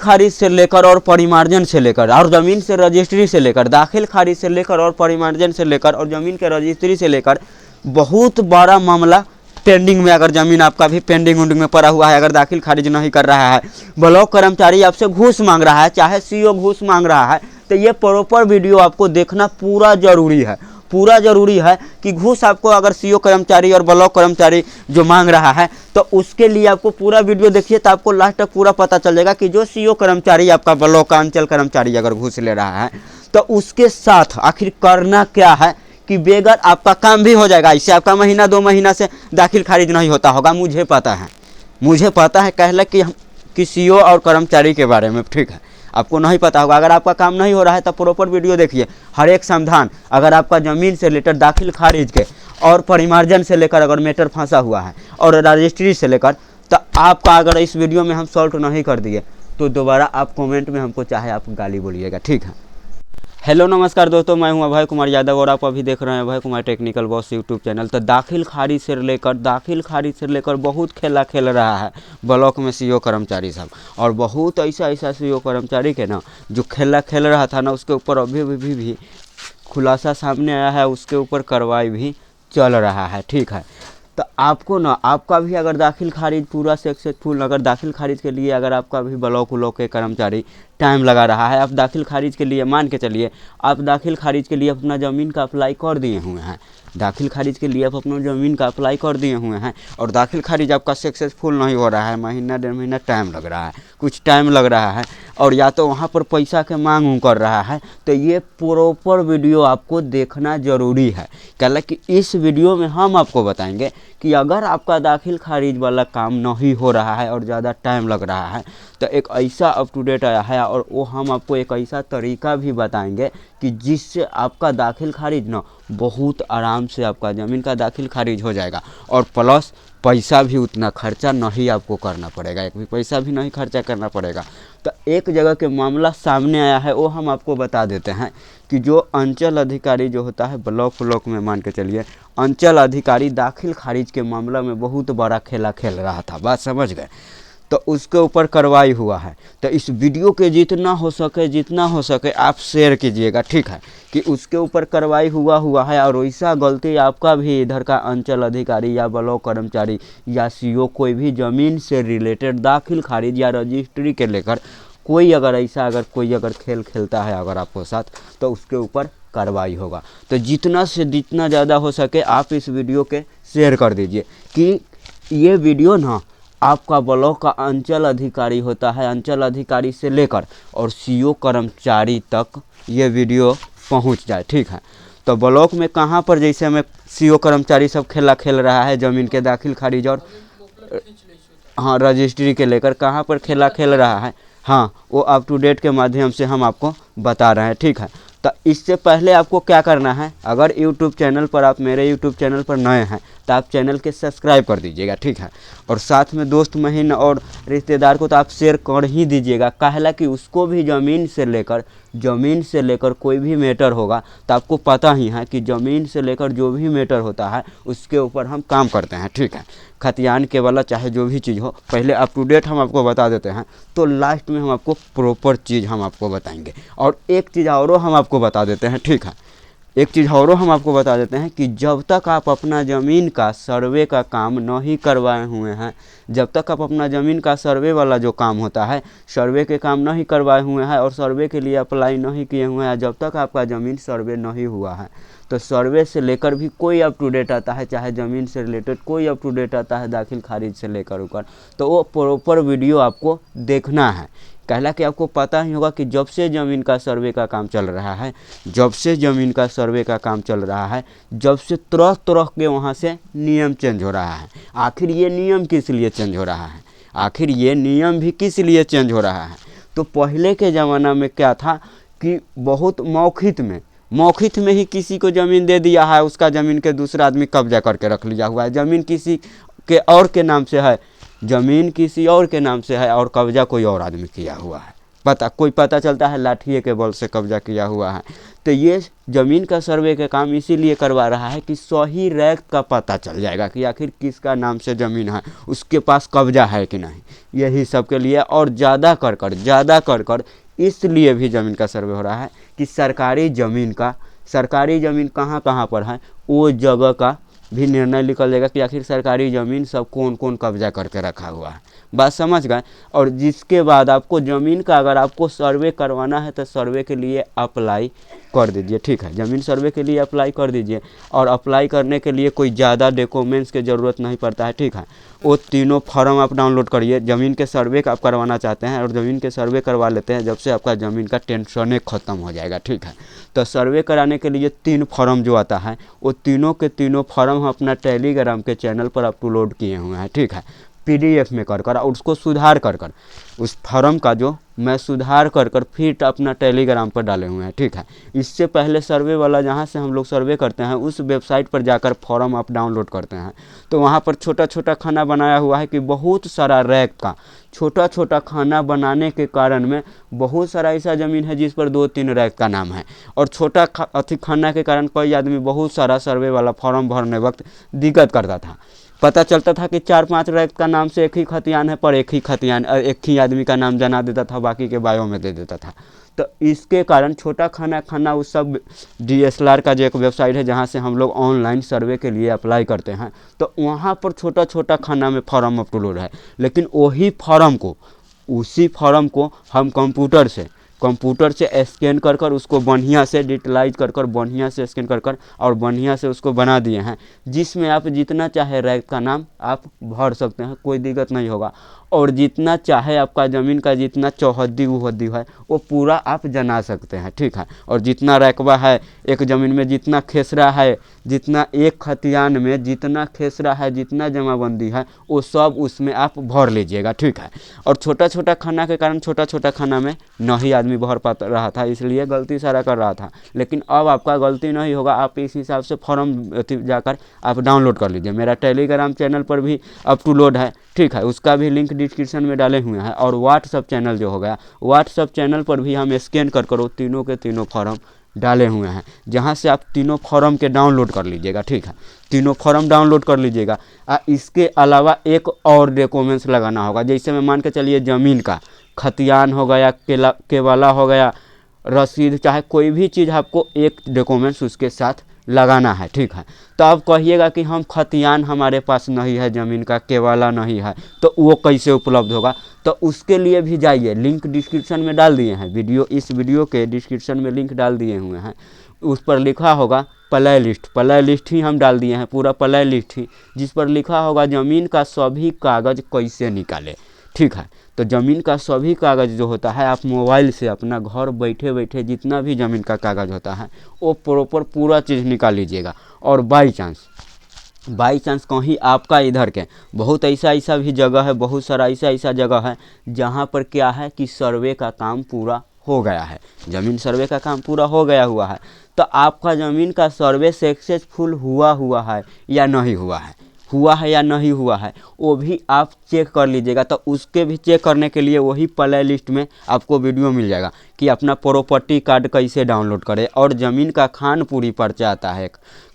खारिज से लेकर और परिमार्जन से लेकर और ज़मीन से रजिस्ट्री से लेकर, दाखिल खारिज से लेकर और परिमार्जन से लेकर और ज़मीन के रजिस्ट्री से लेकर बहुत बड़ा मामला पेंडिंग में, अगर ज़मीन आपका भी पेंडिंग उंडिंग में पड़ा हुआ है, अगर दाखिल खारिज नहीं कर रहा है, ब्लॉक कर्मचारी आपसे घूस मांग रहा है, चाहे सीओ घूस मांग रहा है, तो ये प्रॉपर वीडियो आपको देखना पूरा ज़रूरी है, पूरा ज़रूरी है कि घूस आपको अगर सीओ कर्मचारी और ब्लॉक कर्मचारी जो मांग रहा है तो उसके लिए आपको पूरा वीडियो देखिए, तो आपको लास्ट तक पूरा पता चल जाएगा कि जो सीओ कर्मचारी आपका ब्लॉक का अंचल कर्मचारी अगर घूस ले रहा है तो उसके साथ आखिर करना क्या है कि बेगर आपका काम भी हो जाएगा। इससे आपका महीना 2 महीना से दाखिल खारिज नहीं होता होगा, मुझे पता है कहला कि सीओ और कर्मचारी के बारे में, ठीक है, आपको नहीं पता होगा। अगर आपका काम नहीं हो रहा है तो प्रॉपर वीडियो देखिए, हर एक समाधान, अगर आपका ज़मीन से लेकर दाखिल खारिज के और परिमार्जन से लेकर अगर मैटर फंसा हुआ है और रजिस्ट्री से लेकर, तो आपका अगर इस वीडियो में हम सॉल्व नहीं कर दिए तो दोबारा आप कमेंट में हमको चाहे आप गाली बोलिएगा, ठीक है। हेलो नमस्कार दोस्तों, मैं हूं अभय कुमार यादव और आप अभी देख रहे हैं Abhay Kumar technical boss YouTube channel. तो दाखिल खारिज से लेकर बहुत खेला खेल रहा है ब्लॉक में सीओ कर्मचारी सब, और बहुत ऐसा सीओ कर्मचारी के ना जो खेला खेल रहा था ना, उसके ऊपर अभी भी खुलासा सामने आया है, उसके ऊपर कार्रवाई भी चल रहा है, ठीक है। तो आपको ना, आपका भी अगर दाखिल खारिज पूरा सक्सेसफुल, अगर दाखिल खारिज के लिए अगर आपका भी ब्लॉक के कर्मचारी टाइम लगा रहा है, आप दाखिल खारिज के लिए मान के चलिए आप दाखिल खारिज के लिए अपना ज़मीन का अप्लाई कर दिए हुए हैं, दाखिल खारिज के लिए आप अपना ज़मीन का अप्लाई कर दिए हुए हैं और दाखिल खारिज आपका सक्सेसफुल नहीं हो रहा है, महीना 1.5 महीना टाइम लग रहा है, कुछ टाइम लग रहा है, और या तो वहाँ पर पैसा के मांग कर रहा है, तो ये प्रॉपर वीडियो आपको देखना ज़रूरी है। कि इस वीडियो में हम आपको बताएंगे कि अगर आपका दाखिल खारिज वाला काम नहीं हो रहा है और ज़्यादा टाइम लग रहा है तो एक ऐसा अप टू डेट आया है, और वो हम आपको एक ऐसा तरीका भी बताएंगे कि जिससे आपका दाखिल खारिज ना बहुत आराम से आपका ज़मीन का दाखिल खारिज हो जाएगा, और प्लस पैसा भी उतना खर्चा नहीं आपको करना पड़ेगा, एक भी पैसा भी नहीं खर्चा करना पड़ेगा। तो एक जगह के मामला सामने आया है, वो हम आपको बता देते हैं कि जो अंचल अधिकारी जो होता है ब्लॉक में, मान के चलिए अंचल अधिकारी दाखिल खारिज के मामला में बहुत बड़ा खेला खेल रहा था, बात समझ गए, तो उसके ऊपर कार्रवाई हुआ है। तो इस वीडियो के जितना हो सके आप शेयर कीजिएगा, ठीक है, कि उसके ऊपर कार्रवाई हुआ है, और वैसा गलती आपका भी इधर का अंचल अधिकारी या ब्लॉक कर्मचारी या सीओ कोई भी ज़मीन से रिलेटेड दाखिल खारिज या रजिस्ट्री के लेकर कोई अगर खेल खेलता है अगर आपको साथ, तो उसके ऊपर कार्रवाई होगा। तो जितना से जितना ज़्यादा हो सके आप इस वीडियो के शेयर कर दीजिए कि ये वीडियो ना आपका ब्लॉक का अंचल अधिकारी होता है, अंचल अधिकारी से लेकर और सीओ कर्मचारी तक ये वीडियो पहुंच जाए, ठीक है। तो ब्लॉक में कहाँ पर जैसे हमें सीओ कर्मचारी सब खेला खेल रहा है ज़मीन के दाखिल खारिज और हाँ रजिस्ट्री के लेकर कहाँ पर खेला खेल रहा है, हाँ वो अप टू डेट के माध्यम से हम आपको बता रहे हैं, ठीक है। तो इससे पहले आपको क्या करना है, अगर यूट्यूब चैनल पर आप मेरे यूट्यूब चैनल पर नए हैं तो आप चैनल के सब्सक्राइब कर दीजिएगा, ठीक है, और साथ में दोस्त महीन और रिश्तेदार को तो आप शेयर कर ही दीजिएगा, कहला कि उसको भी ज़मीन से लेकर कोई भी मैटर होगा तो आपको पता ही है कि ज़मीन से लेकर जो भी मैटर होता है उसके ऊपर हम काम करते हैं, ठीक है। खतियान के वाला चाहे जो भी चीज़ हो, पहले अप टू डेट हम आपको बता देते हैं, तो लास्ट में हम आपको प्रॉपर चीज़ हम आपको बताएंगे। और एक चीज़ और हम आपको बता देते हैं, ठीक है, कि जब तक आप अपना ज़मीन का सर्वे का काम नहीं करवाए हुए हैं, जब तक आप अपना ज़मीन का सर्वे वाला जो काम होता है, सर्वे के काम नहीं करवाए हुए हैं और सर्वे के लिए अप्लाई नहीं किए हुए हैं, जब तक आपका ज़मीन सर्वे नहीं हुआ है, तो सर्वे से लेकर भी कोई अप टू डेट आता है, चाहे ज़मीन से रिलेटेड कोई अप टू डेट आता है दाखिल खारिज से लेकर ऊपर, तो वो प्रॉपर वीडियो आपको देखना है। कहला कि आपको पता ही होगा कि जब से ज़मीन का सर्वे का काम चल रहा है, जब से तरह तरह के वहाँ से नियम चेंज हो रहा है। आखिर ये नियम किस लिए चेंज हो रहा है, आखिर ये नियम भी किस लिए चेंज हो रहा है। तो पहले के ज़माना में क्या था कि बहुत मौखित में ही किसी को ज़मीन दे दिया है, उसका ज़मीन के दूसरा आदमी कब्जा करके रख लिया हुआ है, ज़मीन किसी के और के नाम से है, और कब्जा कोई और आदमी किया हुआ है, कोई पता चलता है लाठिए के बल से कब्जा किया हुआ है। तो ये ज़मीन का सर्वे का काम इसीलिए करवा रहा है कि सही रैक का पता चल जाएगा कि आखिर किसका नाम से ज़मीन है, उसके पास कब्जा है कि नहीं, यही सब के लिए। और ज़्यादा कर इसलिए भी ज़मीन का सर्वे हो रहा है कि सरकारी ज़मीन कहाँ कहाँ पर है वो जगह का भी निर्णय निकल जाएगा कि आखिर सरकारी ज़मीन सब कौन कौन कब्जा करके रखा हुआ है। बात समझ गए। और जिसके बाद आपको ज़मीन का अगर आपको सर्वे करवाना है तो सर्वे के लिए अप्लाई कर दीजिए, ठीक है। ज़मीन सर्वे के लिए अप्लाई कर दीजिए और अप्लाई करने के लिए कोई ज़्यादा डॉक्यूमेंट्स की ज़रूरत नहीं पड़ता है, ठीक है। वो तीनों फॉर्म आप डाउनलोड करिए। ज़मीन के सर्वे का आप करवाना चाहते हैं और ज़मीन के सर्वे करवा लेते हैं, जब से आपका ज़मीन का टेंशन ख़त्म हो जाएगा, ठीक है। तो सर्वे कराने के लिए 3 फॉर्म जो आता है वो तीनों के तीनों फॉर्म हम अपना टेलीग्राम के चैनल पर अपलोड किए हुए हैं, ठीक है। PDF में कर और उसको सुधार कर उस फॉर्म का जो मैं सुधार कर फिर अपना टेलीग्राम पर डाले हुए हैं, ठीक है। इससे पहले सर्वे वाला जहाँ से हम लोग सर्वे करते हैं उस वेबसाइट पर जाकर फॉर्म आप डाउनलोड करते हैं तो वहाँ पर छोटा छोटा खाना बनाया हुआ है कि बहुत सारा रैक का छोटा छोटा खाना बनाने के कारण में बहुत सारा ऐसा ज़मीन है जिस पर 2-3 रैक का नाम है। और छोटा खाना के कारण कई आदमी बहुत सारा सर्वे वाला फॉर्म भरने वक्त दिक्कत करता था। पता चलता था कि 4-5 रैक का नाम से एक ही खतियान है, पर एक ही आदमी का नाम जना देता था, बाकी के बायो में दे देता था। तो इसके कारण छोटा खाना उस सब DSLR का जो एक वेबसाइट है जहाँ से हम लोग ऑनलाइन सर्वे के लिए अप्लाई करते हैं, तो वहाँ पर छोटा छोटा खाना में फॉर्म अपलोड है। लेकिन उसी फॉर्म को हम कंप्यूटर से स्कैन कर उसको बढ़िया से डिटेलाइज कर बढ़िया से स्कैन कर और बढ़िया से उसको बना दिए हैं, जिसमें आप जितना चाहे रैक का नाम आप भर सकते हैं, कोई दिक्कत नहीं होगा। और जितना चाहे आपका ज़मीन का जितना चौहद्दी उहद्दी है वो पूरा आप जना सकते हैं, ठीक है। और जितना रकबा है एक ज़मीन में, जितना खेसरा है, जितना एक खतियान में जितना खेसरा है, जितना जमाबंदी है वो सब उसमें आप भर लीजिएगा, ठीक है। और छोटा छोटा खाना के कारण छोटा छोटा खाना में नहीं आदमी भर पा रहा था, इसलिए गलती सारा कर रहा था। लेकिन अब आपका गलती नहीं होगा, आप इस हिसाब से फॉर्म जाकर आप डाउनलोड कर लीजिए। मेरा टेलीग्राम चैनल पर भी अप टू लोड है, ठीक है, उसका भी लिंक डिस्क्रिप्शन में डाले हुए हैं। और व्हाट्सअप चैनल जो हो गया, व्हाट्सअप चैनल पर भी हम स्कैन कर तीनों के तीनों फॉर्म डाले हुए हैं, जहां से आप तीनों फॉर्म के डाउनलोड कर लीजिएगा, ठीक है। तीनों फॉर्म डाउनलोड कर लीजिएगा। इसके अलावा एक और डॉक्यूमेंट्स लगाना होगा, जैसे मैं मान के चलिए ज़मीन का खतियान हो गया, केवाला हो गया, रसीद, चाहे कोई भी चीज़ आपको एक डॉक्यूमेंट्स उसके साथ लगाना है, ठीक है। तो आप कहिएगा कि हम खतियान हमारे पास नहीं है, ज़मीन का केवाला नहीं है, तो वो कैसे उपलब्ध होगा? तो उसके लिए भी जाइए, लिंक डिस्क्रिप्शन में डाल दिए हैं, इस वीडियो के डिस्क्रिप्शन में लिंक डाल दिए हुए हैं, उस पर लिखा होगा प्ले लिस्ट ही हम डाल दिए हैं, पूरा प्ले लिस्ट ही, जिस पर लिखा होगा ज़मीन का सभी कागज़ कैसे निकाले, ठीक है। तो ज़मीन का सभी कागज़ जो होता है आप मोबाइल से अपना घर बैठे बैठे जितना भी ज़मीन का कागज़ होता है वो प्रॉपर पूरा चीज़ निकाल लीजिएगा। और बाई चांस कहीं आपका इधर के बहुत ऐसा भी जगह है, बहुत सारा ऐसा जगह है जहाँ पर क्या है कि सर्वे का काम पूरा हो गया है, ज़मीन सर्वे का काम पूरा हो गया हुआ है, तो आपका ज़मीन का सर्वे सक्सेसफुल हुआ है या नहीं हुआ है वो भी आप चेक कर लीजिएगा। तो उसके भी चेक करने के लिए वही प्ले लिस्ट में आपको वीडियो मिल जाएगा कि अपना प्रॉपर्टी कार्ड कैसे डाउनलोड करें। और ज़मीन का खानपुरी पर्चा आता है,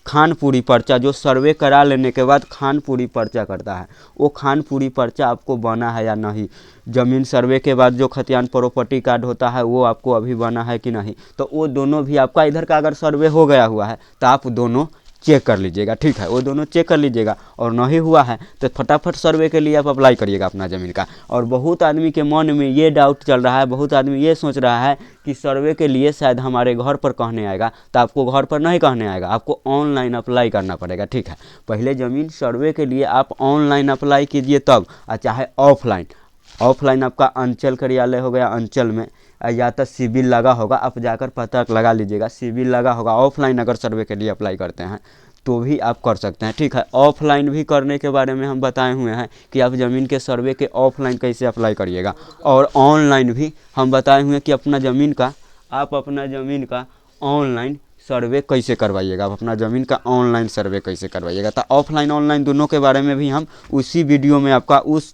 खानपुरी पर्चा जो सर्वे करा लेने के बाद खानपुरी पर्चा करता है, वो खानपुरी पर्चा आपको बना है या नहीं, ज़मीन सर्वे के बाद जो खतियान प्रॉपर्टी कार्ड होता है वो आपको अभी बना है कि नहीं, तो वो दोनों भी आपका इधर का अगर सर्वे हो गया हुआ है तो आप दोनों चेक कर लीजिएगा, ठीक है। वो दोनों चेक कर लीजिएगा, और नहीं हुआ है तो फटाफट सर्वे के लिए आप अप्लाई करिएगा अपना ज़मीन का। और बहुत आदमी के मन में ये डाउट चल रहा है, बहुत आदमी ये सोच रहा है कि सर्वे के लिए शायद हमारे घर पर कहने आएगा, तो आपको घर पर नहीं कहने आएगा, आपको ऑनलाइन अप्लाई करना पड़ेगा, ठीक है। पहले ज़मीन सर्वे के लिए आप ऑनलाइन अप्लाई कीजिए तब, चाहे ऑफलाइन आपका अंचल कार्यालय हो गया, अंचल में या तो सिविल लगा होगा, आप जाकर पता लगा लीजिएगा, सिविल लगा होगा। ऑफलाइन अगर सर्वे के लिए अप्लाई करते हैं तो भी आप कर सकते हैं, ठीक है। ऑफलाइन भी करने के बारे में हम बताए हुए हैं कि आप ज़मीन के सर्वे के ऑफलाइन कैसे अप्लाई करिएगा, और ऑनलाइन भी हम बताए हुए हैं कि अपना ज़मीन का ऑनलाइन सर्वे कैसे करवाइएगा, आप अपना ज़मीन का ऑनलाइन सर्वे कैसे करवाइएगा। तो ऑफलाइन ऑनलाइन दोनों के बारे में भी हम उसी वीडियो में आपका उस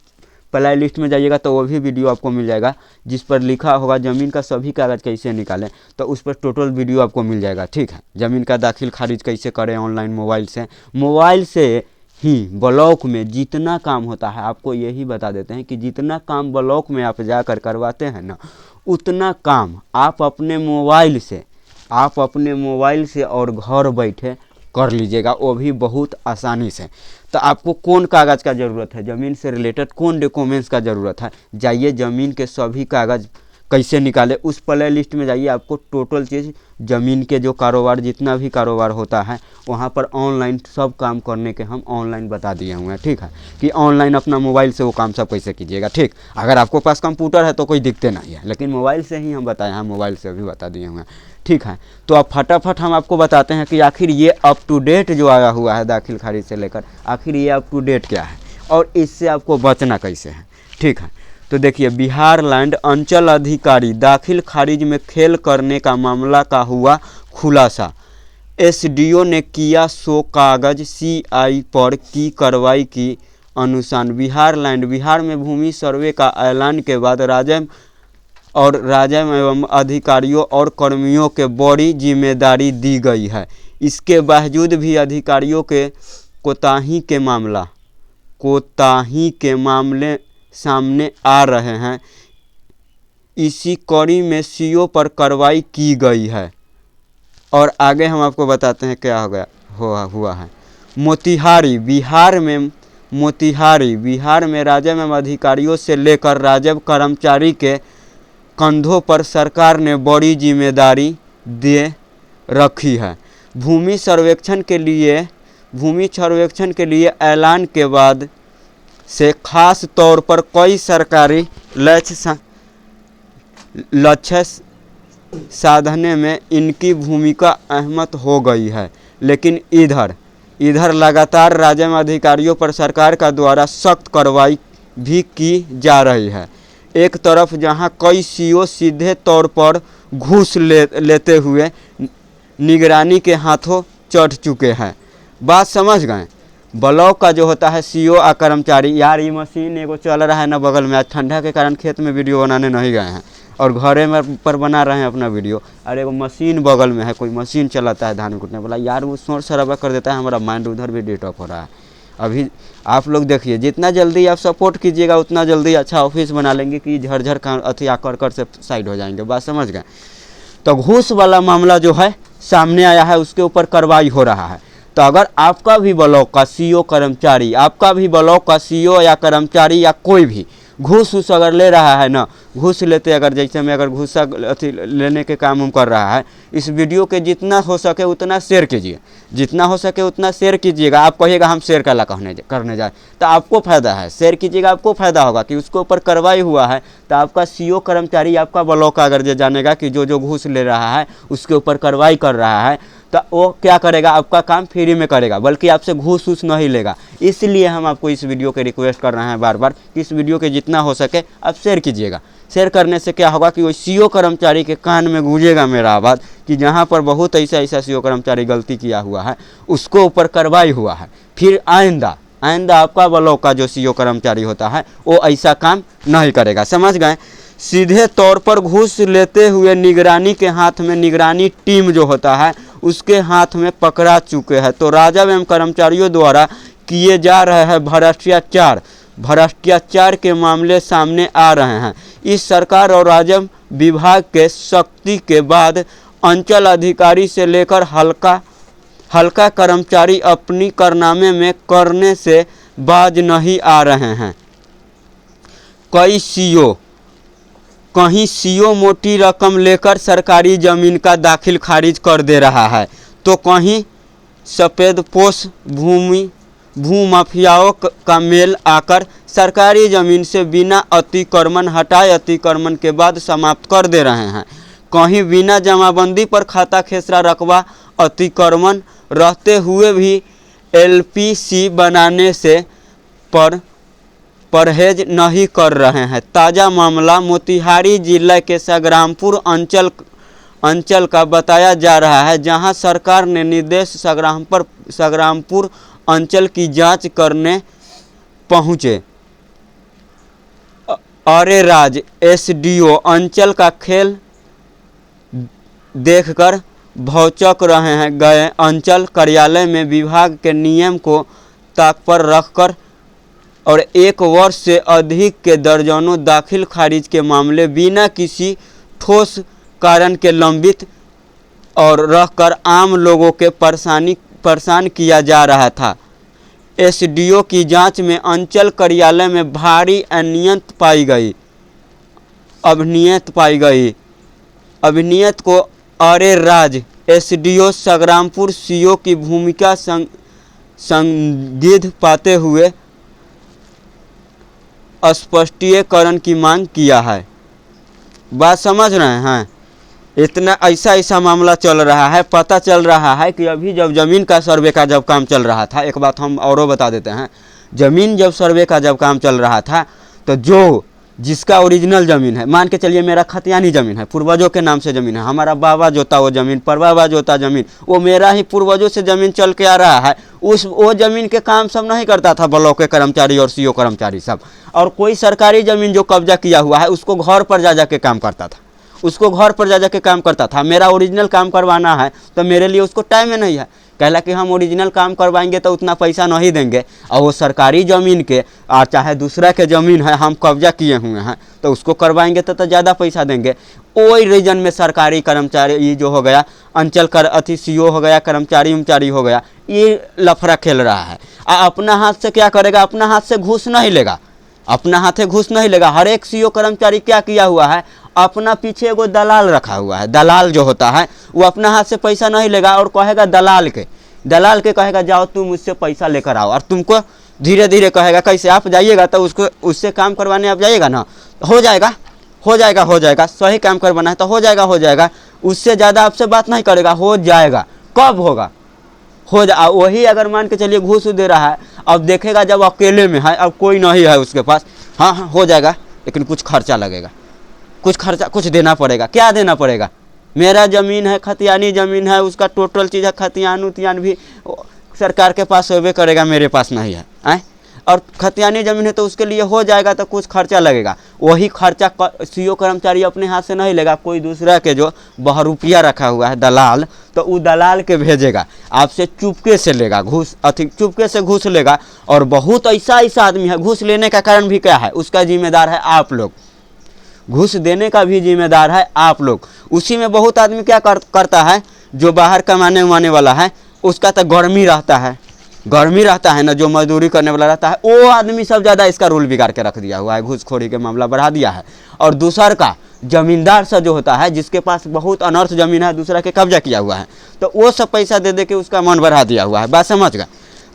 प्ले लिस्ट में जाइएगा तो वो भी वीडियो आपको मिल जाएगा, जिस पर लिखा होगा ज़मीन का सभी कागज़ कैसे निकालें, तो उस पर टोटल वीडियो आपको मिल जाएगा। ठीक है, ज़मीन का दाखिल खारिज कैसे करें ऑनलाइन मोबाइल से ही ब्लॉक में जितना काम होता है, आपको यही बता देते हैं कि जितना काम ब्लॉक में आप जाकर करवाते हैं ना, उतना काम आप अपने मोबाइल से और घर बैठे कर लीजिएगा, वो भी बहुत आसानी से। तो आपको कौन कागज़ का ज़रूरत है, ज़मीन से रिलेटेड कौन डॉक्यूमेंट्स का ज़रूरत है, जाइए ज़मीन के सभी कागज़ कैसे निकाले उस प्ले लिस्ट में जाइए। आपको टोटल चीज़ ज़मीन के जो कारोबार, जितना भी कारोबार होता है वहाँ पर ऑनलाइन सब काम करने के हम ऑनलाइन बता दिए हुए हैं। ठीक है, कि ऑनलाइन अपना मोबाइल से वो काम सब कैसे कीजिएगा। ठीक, अगर आपको पास कंप्यूटर है तो कोई दिक्कत नहीं है, लेकिन मोबाइल से ही हम बताए हैं, मोबाइल से भी बता दिए हुए हैं। ठीक है, तो अब फटाफट हम आपको बताते हैं कि आखिर ये अप टू डेट जो आया हुआ है दाखिल खारिज से लेकर, आखिर ये अप टू डेट क्या है और इससे आपको बचना कैसे है। ठीक है, तो देखिए, बिहार लैंड अंचल अधिकारी दाखिल खारिज में खेल करने का मामला का हुआ खुलासा। एसडीओ ने किया 100 कागज सीआई पर की कार्रवाई की अनुसार। बिहार में भूमि सर्वे का ऐलान के बाद राजस्व एवं अधिकारियों और कर्मियों के बड़ी जिम्मेदारी दी गई है। इसके बावजूद भी अधिकारियों के कोताही के मामले सामने आ रहे हैं। इसी कड़ी में सीओ पर कार्रवाई की गई है। और आगे हम आपको बताते हैं क्या हुआ है। बिहार में राजस्व एवं अधिकारियों से लेकर राजस्व कर्मचारी के कंधों पर सरकार ने बड़ी जिम्मेदारी दे रखी है। भूमि सर्वेक्षण के लिए ऐलान के बाद से खास तौर पर कई सरकारी लक्ष्य साधने में इनकी भूमिका अहम हो गई है। लेकिन इधर लगातार राजस्व अधिकारियों पर सरकार का द्वारा सख्त कार्रवाई भी की जा रही है। एक तरफ जहां कई सीओ सीधे तौर पर घूस लेते हुए निगरानी के हाथों चढ़ चुके हैं। बात समझ गए। ब्लॉक का जो होता है सीओ और कर्मचारी, यार ये मशीन एगो चल रहा है ना बगल में, आज ठंडा के कारण खेत में वीडियो बनाने नहीं गए हैं और घरे में पर बना रहे हैं अपना वीडियो, और एगो मशीन बगल में है, कोई मशीन चलाता है धान कूटने वाला, यार वो शोर शराबा कर देता है, हमारा माइंड उधर भी डिस्टर्ब हो रहा है। अभी आप लोग देखिए, जितना जल्दी आप सपोर्ट कीजिएगा उतना जल्दी अच्छा ऑफिस बना लेंगे कि झरझर का अथी आकर से साइड हो जाएंगे। बात समझ गए। तो घूस वाला मामला जो है सामने आया है, उसके ऊपर कार्रवाई हो रहा है। तो अगर आपका भी ब्लॉक का सीओ या कर्मचारी या कोई भी घूस अगर ले रहा है ना, घूस लेते अगर जैसे में अगर घूस अथी लेने के काम कर रहा है, इस वीडियो के जितना हो सके उतना शेयर कीजिएगा। आप कहिएगा हम शेयर करने जाए तो आपको फ़ायदा है, शेयर कीजिएगा, आपको फ़ायदा होगा कि उसके ऊपर कार्रवाई हुआ है। तो आपका सीओ कर्मचारी, आपका ब्लॉक का अगर जानेगा कि जो घूस ले रहा है उसके ऊपर कार्रवाई कर रहा है, तो वो क्या करेगा, आपका काम फ्री में करेगा, बल्कि आपसे घूस नहीं लेगा। इसलिए हम आपको इस वीडियो के रिक्वेस्ट कर रहे हैं बार बार कि इस वीडियो के जितना हो सके आप शेयर कीजिएगा। शेयर करने से क्या होगा कि वो सीओ कर्मचारी के कान में गूंजेगा मेरा आवाज़ कि जहाँ पर बहुत ऐसा सीओ कर्मचारी गलती किया हुआ है उसको ऊपर कार्रवाई हुआ है। फिर आइंदा आपका ब्लॉक का जो सीओ कर्मचारी होता है वो ऐसा काम नहीं करेगा। समझ गए। सीधे तौर पर घूस लेते हुए निगरानी के हाथ में, निगरानी टीम जो होता है उसके हाथ में पकड़ा चुके हैं। तो राजस्व एवं कर्मचारियों द्वारा किए जा रहे हैं भ्रष्टाचार के मामले सामने आ रहे हैं। इस सरकार और राजस्व विभाग के सख्ती के बाद अंचल अधिकारी से लेकर हल्का कर्मचारी अपनी कारनामे में करने से बाज नहीं आ रहे हैं। कहीं सीओ मोटी रकम लेकर सरकारी ज़मीन का दाखिल खारिज कर दे रहा है, तो कहीं सफेदपोश भूमाफियाओं का मेल आकर सरकारी ज़मीन से बिना अतिक्रमण हटाए अतिक्रमण के बाद समाप्त कर दे रहे हैं। कहीं बिना जमाबंदी पर खाता खेसरा रकबा अतिक्रमण रहते हुए भी एलपीसी बनाने से परहेज नहीं कर रहे हैं। ताज़ा मामला मोतिहारी जिले के संग्रामपुर अंचल का बताया जा रहा है, जहां सरकार ने निर्देश संग्रामपुर अंचल की जांच करने पहुंचे अरे राज एसडीओ अंचल का खेल देखकर भौचक रहे हैं। गए अंचल कार्यालय में विभाग के नियम को ताक पर रखकर और 1 वर्ष से अधिक के दर्जनों दाखिल खारिज के मामले बिना किसी ठोस कारण के लंबित और रहकर आम लोगों के परेशान किया जा रहा था। एसडीओ की जांच में अंचल कार्यालय में भारी अनियमित पाई गई। अभिनियत को अरे राज एसडीओ संग्रामपुर सीओ की भूमिका संदिग्ध पाते हुए स्पष्टीकरण की मांग किया है। बात समझ रहे हैं? इतना ऐसा मामला चल रहा है। पता चल रहा है कि अभी जब ज़मीन का सर्वे का जब काम चल रहा था, एक बात हम और बता देते हैं, ज़मीन जब सर्वे का जब काम चल रहा था तो जिसका ओरिजिनल ज़मीन है, मान के चलिए मेरा खतियानी ज़मीन है, पूर्वजों के नाम से ज़मीन है, हमारा बाबा जोता वो ज़मीन, परबाबा जोता ज़मीन, वो मेरा ही पूर्वजों से ज़मीन चल के आ रहा है। वो ज़मीन के काम सब नहीं करता था ब्लॉक के कर्मचारी और सीओ कर्मचारी सब, और कोई सरकारी ज़मीन जो कब्जा किया हुआ है उसको घर पर जा के काम करता था, उसको घर पर जा के काम करता था। मेरा ओरिजिनल काम करवाना है तो मेरे लिए उसको टाइम में नहीं है, कहला कि हम ओरिजिनल काम करवाएंगे तो उतना पैसा नहीं देंगे, और वो सरकारी ज़मीन के और चाहे दूसरा के ज़मीन है हम कब्जा किए हुए हैं तो उसको करवाएंगे तो ज़्यादा पैसा देंगे। वही रीजन में सरकारी कर्मचारी ये जो हो गया अंचल सीओ हो गया, कर्मचारी हो गया, ये लफड़ा खेल रहा है। अपना हाथ से क्या करेगा? अपना हाथ से घूस नहीं लेगा, अपना हाथे घूस नहीं लेगा। हर एक सीओ कर्मचारी क्या किया हुआ है, अपना पीछे एगो दलाल रखा हुआ है। दलाल जो होता है वो अपना हाथ से पैसा नहीं लेगा और कहेगा दलाल के कहेगा जाओ तुम मुझसे पैसा लेकर आओ, और तुमको धीरे धीरे कहेगा कैसे आप जाइएगा तो उससे काम करवाने आप जाइएगा ना, हो जाएगा। सही काम करवाना है तो हो जाएगा। उससे ज़्यादा आपसे बात नहीं करेगा, हो जाएगा। कब होगा? वही अगर मान के चलिए घूस दे रहा है, अब देखेगा जब अकेले में है, अब कोई नहीं है उसके पास, हाँ हो जाएगा, लेकिन कुछ खर्चा लगेगा, कुछ देना पड़ेगा। क्या देना पड़ेगा? मेरा ज़मीन है, खतियानी ज़मीन है, उसका टोटल चीज़ है, खतियान भी सरकार के पास होबे करेगा, मेरे पास नहीं है। और खतियानी ज़मीन है तो उसके लिए हो जाएगा तो कुछ खर्चा लगेगा। वही खर्चा सीओ कर्मचारी अपने हाथ से नहीं लेगा, कोई दूसरा के जो बहरूपिया रखा हुआ है दलाल, तो वो दलाल के भेजेगा, आपसे चुपके से लेगा घूस, चुपके से घूस लेगा। और बहुत ऐसा आदमी है, घूस लेने का कारण भी क्या है, उसका जिम्मेदार है आप लोग, घूस देने का भी जिम्मेदार है आप लोग। उसी में बहुत आदमी क्या करता है, जो बाहर कमाने उमाने वाला है उसका तो गर्मी रहता है ना, जो मजदूरी करने वाला रहता है, वो आदमी सब ज़्यादा इसका रूल बिगाड़ के रख दिया हुआ है, घूसखोरी के मामला बढ़ा दिया है। और दूसर का जमींदार सा जो होता है, जिसके पास बहुत अनर्थ ज़मीन है, दूसरा के कब्जा किया हुआ है, तो वो सब पैसा दे के उसका मन बढ़ा दिया हुआ है। बात समझ गए?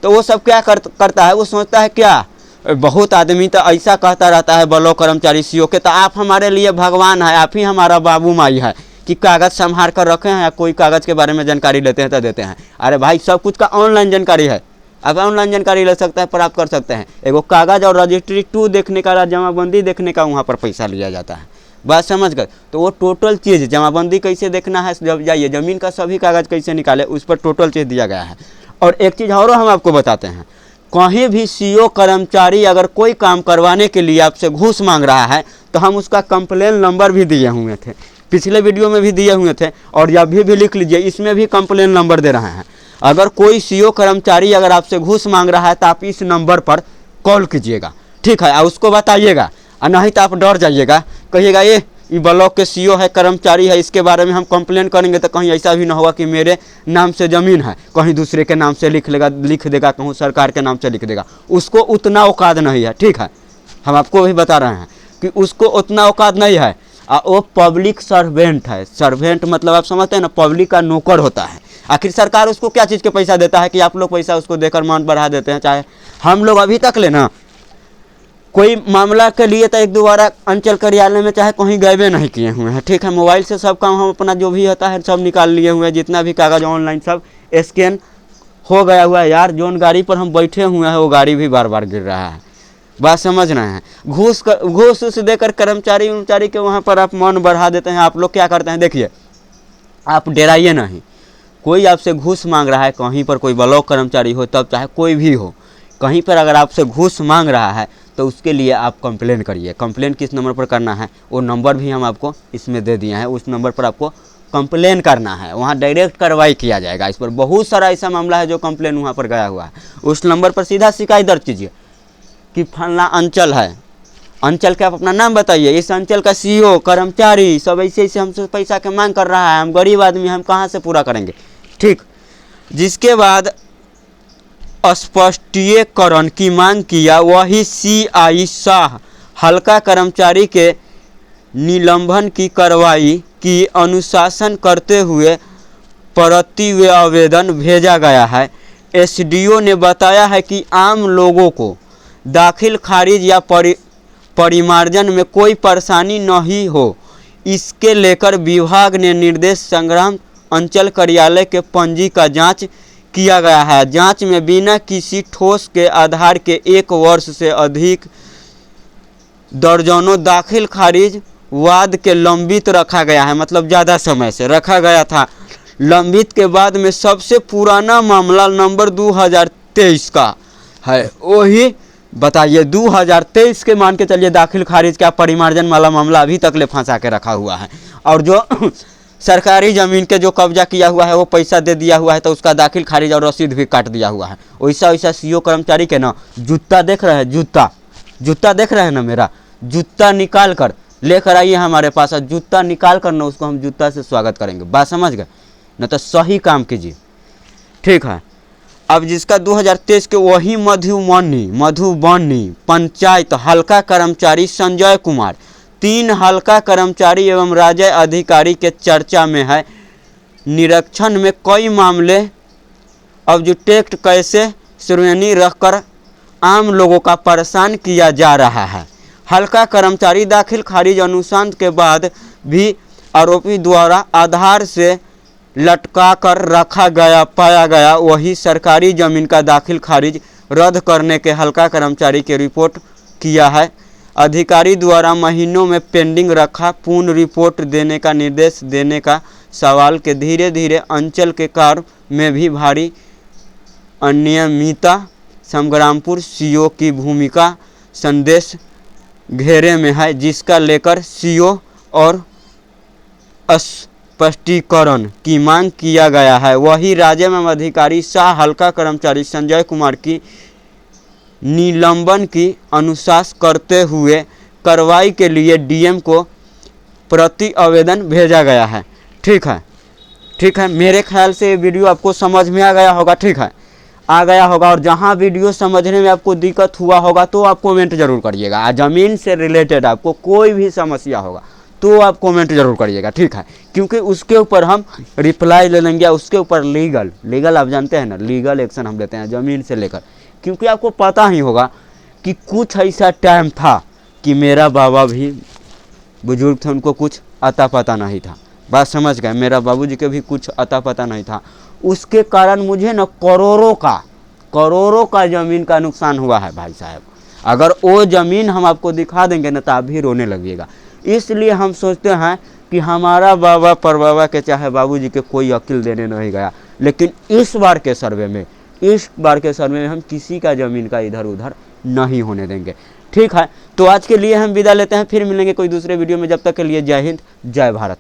तो वो सब क्या करता है, वो सोचता है क्या, बहुत आदमी तो ऐसा कहता रहता है ब्लॉक कर्मचारी सीओ के, तो आप हमारे लिए भगवान है, आप ही हमारा बाबू माई है कि कागज़ संभाल कर रखे हैं, या कोई कागज़ के बारे में जानकारी लेते हैं तो देते हैं। अरे भाई सब कुछ का ऑनलाइन जानकारी है, आप ऑनलाइन जानकारी ले सकते हैं, प्राप्त कर सकते हैं। एगो कागज़ और रजिस्ट्री 2 देखने का, जमाबंदी देखने का वहाँ पर पैसा लिया जाता है। बात समझ गए? तो वो टोटल चीज़, जमाबंदी कैसे देखना है, जब जाइए ज़मीन का सभी कागज़ कैसे निकाले, उस पर टोटल चीज़ दिया गया है। और एक चीज़ और हम आपको बताते हैं, कहीं भी सीओ कर्मचारी अगर कोई काम करवाने के लिए आपसे घूस मांग रहा है तो हम उसका कंप्लेन नंबर भी दिए हुए थे, पिछले वीडियो में भी दिए हुए थे, और यह भी लिख लीजिए, इसमें भी कंप्लेन नंबर दे रहे हैं। अगर कोई सीओ कर्मचारी अगर आपसे घूस मांग रहा है तो आप इस नंबर पर कॉल कीजिएगा, ठीक है, और उसको बताइएगा, और नहीं तो आप डर जाइएगा, कहिएगा ये ब्लॉक के सीओ है, कर्मचारी है, इसके बारे में हम कंप्लेन करेंगे तो कहीं ऐसा भी ना होगा कि मेरे नाम से ज़मीन है, कहीं दूसरे के नाम से लिख देगा, कहूँ सरकार के नाम से लिख देगा। उसको उतना औकात नहीं है, ठीक है, हम आपको भी बता रहे हैं कि उसको उतना औकात नहीं है। वो पब्लिक सर्वेंट है। सर्वेंट मतलब आप समझते हैं ना, पब्लिक का नौकर होता है। आखिर सरकार उसको क्या चीज़ के पैसा देता है कि आप लोग पैसा उसको देकर मान बढ़ा देते हैं। चाहे हम लोग अभी तक लेना कोई मामला के लिए तो 1-2 बार अंचल कार्यालय में चाहे कहीं गए नहीं किए हुए हैं, ठीक है, मोबाइल से सब काम हम अपना जो भी होता है सब निकाल लिए हुए हैं, जितना भी कागज़ ऑनलाइन सब स्कैन हो गया हुआ है। यार जोन गाड़ी पर हम बैठे हुए हैं वो गाड़ी भी बार बार गिर रहा है। बात समझ रहे हैं? घूस देकर कर्मचारी के वहाँ पर आप मन बढ़ा देते हैं। आप लोग क्या करते हैं, देखिए, आप डराइए नहीं। कोई आपसे घूस मांग रहा है, कहीं पर कोई ब्लॉक कर्मचारी हो तब चाहे कोई भी हो, कहीं पर अगर आपसे घूस मांग रहा है तो उसके लिए आप कंप्लेन करिए। कंप्लेन किस नंबर पर करना है वो नंबर भी हम आपको इसमें दे दिए हैं, उस नंबर पर आपको कंप्लेन करना है, वहाँ डायरेक्ट कार्रवाई किया जाएगा। इस पर बहुत सारा ऐसा मामला है जो कंप्लेन वहाँ पर गया हुआ है, उस नंबर पर सीधा शिकायत दर्ज कीजिए कि फलना अंचल है, अंचल के आप अपना नाम बताइए, इस अंचल का सीईओ कर्मचारी सब ऐसे ऐसे हमसे पैसा के मांग कर रहा है, हम गरीब आदमी हम कहाँ से पूरा करेंगे। ठीक, जिसके बाद स्पष्टीकरण की मांग किया, वही CI शाह हल्का कर्मचारी के निलंबन की कार्रवाई की अनुशासन करते हुए प्रति वे आवेदन भेजा गया है। SDO ने बताया है कि आम लोगों को दाखिल खारिज या परिमार्जन में कोई परेशानी नहीं हो, इसके लेकर विभाग ने निर्देश संग्राम अंचल कार्यालय के पंजी का जांच किया गया है। जांच में बिना किसी ठोस के आधार के 1 वर्ष से अधिक दर्जनों दाखिल खारिज वाद के लंबित रखा गया है, मतलब ज़्यादा समय से रखा गया था। लंबित के बाद में सबसे पुराना मामला नंबर 2023 का है, वही बताइए 2023 के मान के चलिए दाखिल खारिज का परिमार्जन वाला मामला अभी तक ले फंसा के रखा हुआ है। और जो सरकारी ज़मीन के जो कब्जा किया हुआ है वो पैसा दे दिया हुआ है, तो उसका दाखिल खारिज और रसीद भी काट दिया हुआ है। वैसा वैसा सीईओ कर्मचारी के ना जूता देख रहे हैं, जूता देख रहे हैं ना, मेरा जूता निकाल कर लेकर आइए हमारे पास, जूता निकाल कर ना उसको हम जूता से स्वागत करेंगे, बात समझ गए न, तो सही काम कीजिए। ठीक है, अब जिसका 2023 के वही मधुबनी पंचायत हल्का कर्मचारी संजय कुमार, 3 हल्का कर्मचारी एवं राज्य अधिकारी के चर्चा में है। निरीक्षण में कई मामले ऑब्जेक्ट कैसे श्रेणी रखकर आम लोगों का परेशान किया जा रहा है। हल्का कर्मचारी दाखिल खारिज अनुशासन के बाद भी आरोपी द्वारा आधार से लटका कर रखा गया पाया गया। वही सरकारी जमीन का दाखिल खारिज रद्द करने के हल्का कर्मचारी के रिपोर्ट किया है। अधिकारी द्वारा महीनों में पेंडिंग रखा पूर्ण रिपोर्ट देने का निर्देश देने का सवाल के धीरे धीरे अंचल के कार्य में भी भारी अनियमितता संग्रामपुर सीईओ की भूमिका संदेश घेरे में है, जिसका लेकर सीईओ और स्पष्टीकरण की मांग किया गया है। वही राज्य एवं अधिकारी शाह हल्का कर्मचारी संजय कुमार की निलंबन की अनुशासन करते हुए कार्रवाई के लिए DM को प्रति आवेदन भेजा गया है। ठीक है, मेरे ख्याल से ये वीडियो आपको समझ में आ गया होगा। ठीक है, आ गया होगा, और जहाँ वीडियो समझने में आपको दिक्कत हुआ होगा तो आप कमेंट जरूर करिएगा। ज़मीन से रिलेटेड आपको कोई भी समस्या होगा तो आप कमेंट जरूर करिएगा। ठीक है, क्योंकि उसके ऊपर हम रिप्लाई ले लेंगे, उसके ऊपर लीगल आप जानते हैं ना, लीगल एक्शन हम लेते हैं ज़मीन से लेकर। क्योंकि आपको पता ही होगा कि कुछ ऐसा टाइम था कि मेरा बाबा भी बुजुर्ग थे, उनको कुछ अता पता नहीं था, बात समझ गए। मेरा बाबूजी के भी कुछ अता पता नहीं था, उसके कारण मुझे न करोड़ों का ज़मीन का नुकसान हुआ है भाई साहब। अगर वो ज़मीन हम आपको दिखा देंगे न तो आप भी रोने लगिएगा। इसलिए हम सोचते हैं कि हमारा बाबा परबाबा के चाहे बाबूजी के कोई अकील देने नहीं गया, लेकिन इस बार के सर्वे में हम किसी का ज़मीन का इधर उधर नहीं होने देंगे। ठीक है, तो आज के लिए हम विदा लेते हैं, फिर मिलेंगे कोई दूसरे वीडियो में। जब तक के लिए जय हिंद जय भारत।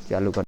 चालू कर।